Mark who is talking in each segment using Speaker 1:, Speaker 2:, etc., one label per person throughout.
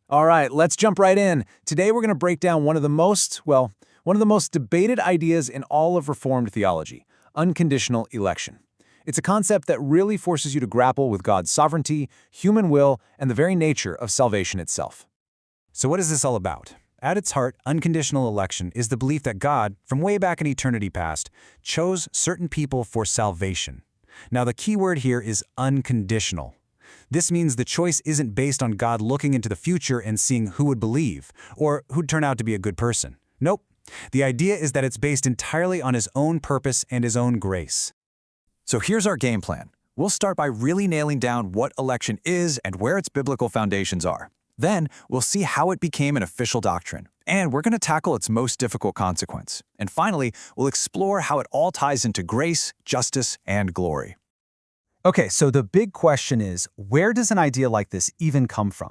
Speaker 1: All right, let's jump right in. Today we're going to break down one of the most debated ideas in all of Reformed theology, unconditional election. It's a concept that really forces you to grapple with God's sovereignty, human will, and the very nature of salvation itself.
Speaker 2: So what is this all about? At its heart, unconditional election is the belief that God, from way back in eternity past, chose certain people for salvation. Now the key word here is unconditional. This means the choice isn't based on God looking into the future and seeing who would believe, or who'd turn out to be a good person. Nope. The idea is that it's based entirely on His own purpose and His own grace. So here's our game plan. We'll start by really nailing down what election is and where its biblical foundations are. Then, we'll see how it became an official doctrine, and we're going to tackle its most difficult consequence. And finally, we'll explore how it all ties into grace, justice, and glory.
Speaker 3: Okay, so the big question is, where does an idea like this even come from?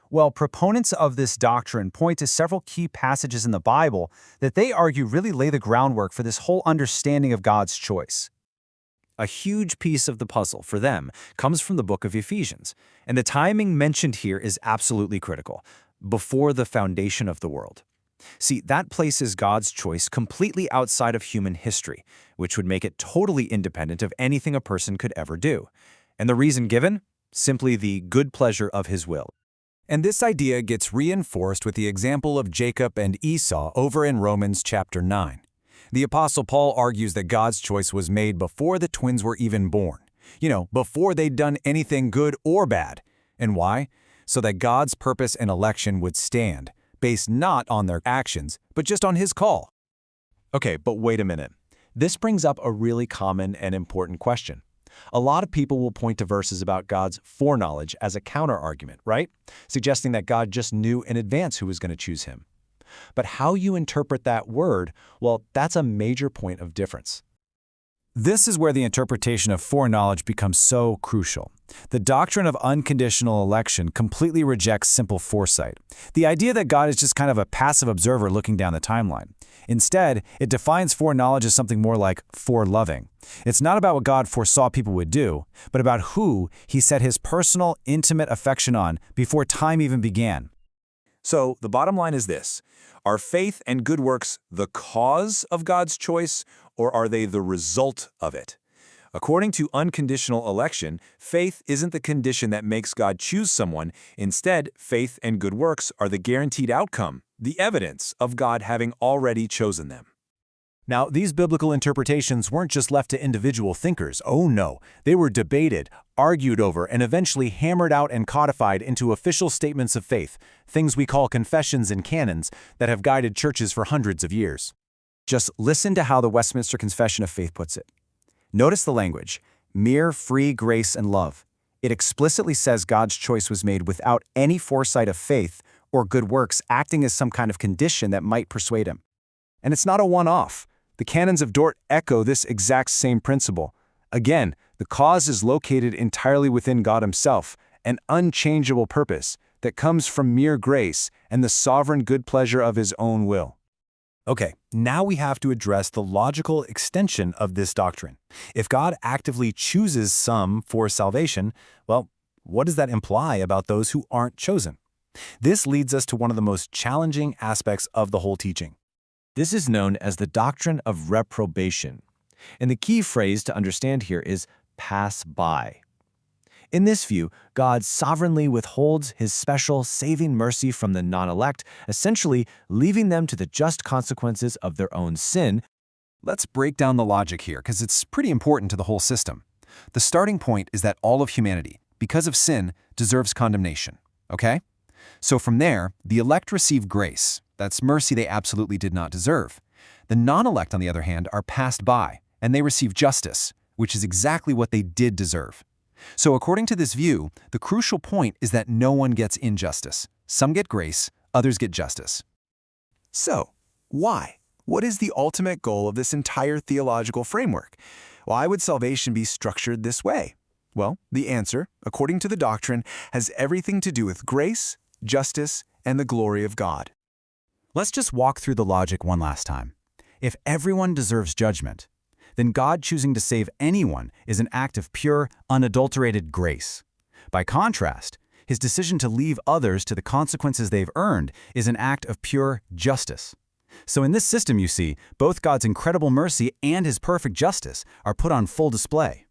Speaker 3: Well, proponents of this doctrine point to several key passages in the Bible that they argue really lay the groundwork for this whole understanding of God's choice.
Speaker 2: A huge piece of the puzzle for them comes from the book of Ephesians, and the timing mentioned here is absolutely critical, before the foundation of the world. See, that places God's choice completely outside of human history, which would make it totally independent of anything a person could ever do. And the reason given? Simply the good pleasure of His will. And this idea gets reinforced with the example of Jacob and Esau over in Romans chapter 9. The Apostle Paul argues that God's choice was made before the twins were even born. Before they'd done anything good or bad. And why? So that God's purpose and election would stand, based not on their actions, but just on His call. Okay, but wait a minute. This brings up a really common and important question. A lot of people will point to verses about God's foreknowledge as a counter-argument, right? Suggesting that God just knew in advance who was going to choose Him. But how you interpret that word, well, that's a major point of difference. This is where the interpretation of foreknowledge becomes so crucial. The doctrine of unconditional election completely rejects simple foresight, the idea that God is just kind of a passive observer looking down the timeline. Instead, it defines foreknowledge as something more like foreloving. It's not about what God foresaw people would do, but about who He set His personal, intimate affection on before time even began. So, the bottom line is this. Are faith and good works the cause of God's choice, or are they the result of it? According to unconditional election, faith isn't the condition that makes God choose someone. Instead, faith and good works are the guaranteed outcome, the evidence of God having already chosen them. Now, these biblical interpretations weren't just left to individual thinkers. Oh no, they were debated, argued over, and eventually hammered out and codified into official statements of faith, things we call confessions and canons that have guided churches for hundreds of years. Just listen to how the Westminster Confession of Faith puts it. Notice the language, mere free grace and love. It explicitly says God's choice was made without any foresight of faith or good works acting as some kind of condition that might persuade Him. And it's not a one-off. The canons of Dort echo this exact same principle. Again, the cause is located entirely within God Himself, an unchangeable purpose that comes from mere grace and the sovereign good pleasure of His own will. Okay, now we have to address the logical extension of this doctrine. If God actively chooses some for salvation, well, what does that imply about those who aren't chosen? This leads us to one of the most challenging aspects of the whole teaching. This is known as the doctrine of reprobation. And the key phrase to understand here is pass by. In this view, God sovereignly withholds His special saving mercy from the non-elect, essentially leaving them to the just consequences of their own sin. Let's break down the logic here, because it's pretty important to the whole system. The starting point is that all of humanity, because of sin, deserves condemnation. Okay? So from there, the elect receive grace. That's mercy they absolutely did not deserve. The non-elect, on the other hand, are passed by, and they receive justice, which is exactly what they did deserve. So according to this view, the crucial point is that no one gets injustice. Some get grace, others get justice. So, why? What is the ultimate goal of this entire theological framework? Why would salvation be structured this way? Well, the answer, according to the doctrine, has everything to do with grace, justice, and the glory of God. Let's just walk through the logic one last time. If everyone deserves judgment, then God choosing to save anyone is an act of pure, unadulterated grace. By contrast,
Speaker 3: His decision to leave others to the consequences they've earned is an act of pure justice. So in this system, you see, both God's incredible mercy and his perfect justice are put on full display.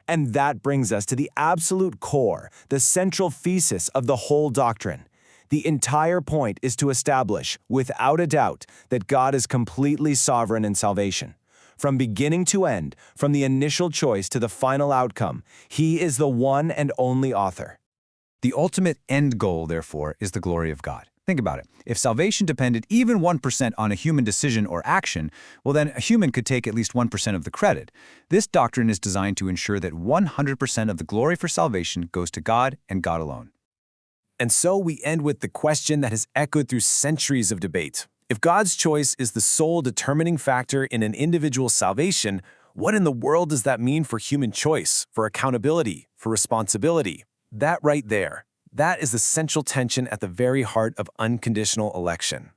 Speaker 1: And that brings us to the absolute core, the central thesis of the whole doctrine. The entire point is to establish, without a doubt, that God is completely sovereign in salvation. From beginning to end, from the initial choice to the final outcome, he is the one and only author.
Speaker 3: The ultimate end goal, therefore, is the glory of God. Think about it. If salvation depended even 1% on a human decision or action, well then a human could take at least 1% of the credit. This doctrine is designed to ensure that 100% of the glory for salvation goes to God and God alone.
Speaker 1: And so we end with the question that has echoed through centuries of debate. If God's choice is the sole determining factor in an individual's salvation, what in the world does that mean for human choice, for accountability, for responsibility? That right there, that is the central tension at the very heart of unconditional election.